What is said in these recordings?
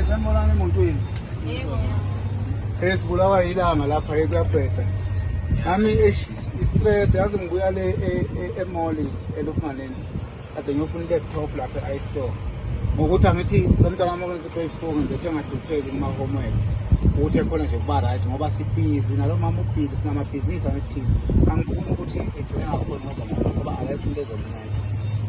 Sanibonani emuntwini. Yebo. Esibulawa ilanga lapha kuyabheda. Nami i-stress yazi ngibuya le e-mall eLukmaneni. Kade ngiyofuna i-laptop lapha e-iStore. Ngokuthi angithi lomntwana wami okwenza i-grade 4 ngizethe ngahlupheki kuma homework. Ukuthi ekhona nje kuba right ngoba sibhizi nalo mama ubhizi sinamabhizinisi angithi angifuni ukuthi igcine ngakhona ngoba akekho into ezomnceda.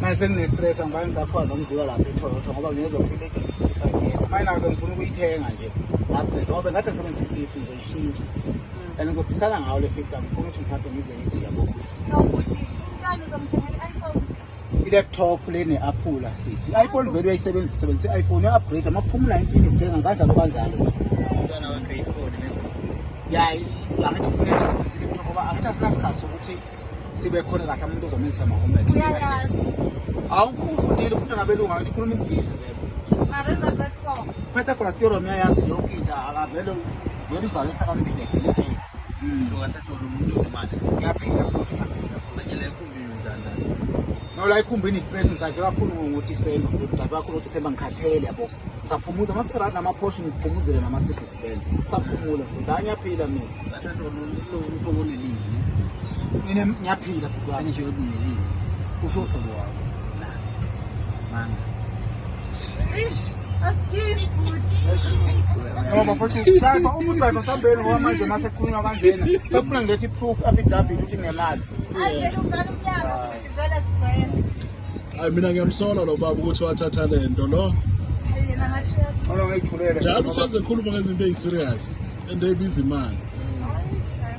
Manje sengine-stress angibani ngisakhona nomzula lapha eToyota ngoba ngiyezofika e-55 years. Manje nazo ngifuna ukuyithenga nje. Upgrade ngoba ngade sebenzisa 50 ngizoyishintsha. And ngizophisana ngawo le 50 angifuni ukuthi mhlawumbe ngize ngithi yabo. Awufuthi ngani uzomthengela i-iPhone? I-laptop le ne-Apple sisi. I-iPhone vele uyayisebenzisa i-iPhone ya-upgrade amaphuma 19 isithenga kanjalo kanjalo. Umntwana wakhe ifoni Yayi, angithi kufanele sisebenzise i-laptop ngoba angithi asinasikhathi sokuthi sibe khona kahle umuntu ozomenzisa ama-homework. Uyayazi. Awufundile futhi nabelungu angithi khuluma isingisi vele. Marenza grade 4. Phetha khona stero miyayazi yonke into akavele vele uzalo ehlakaniphile vele. ngasesona umuntu onemali Ngiyaphila futhi ngiyaphila. manje la ekhumbini njani nathi No la ikhumbini stress ngijaje kakhulu ngoDisemba futhi ngijaje kakhulu ngoDisemba ngikhathele yabo. Ngisaphumuza ama-Ferrari nama-Porsche ngiphumuzele nama-Mercedes Benz. Ngisaphumula futhi ngiyaphila mina. ngasesona umhlobo onelini Mina ngiyaphila futhi wami. sengisho onelini usho uhlobo wakho la manga Ish, askis good. Ngoba futhi driver driver sambeni ngoba manje mase kukhulunywa kanjena. Sefuna ngilethi proof affidavit ukuthi nginemali. Ayivele uvala umnyango sivele sigcwele. Hayi mina ngiyamsola lo baba ukuthi wathatha lento lo. Yena ngathi Ngolo ngiyithulele. Njalo uhleze ekhuluma ngezinto eziserious and ebiza imali. uyashaya.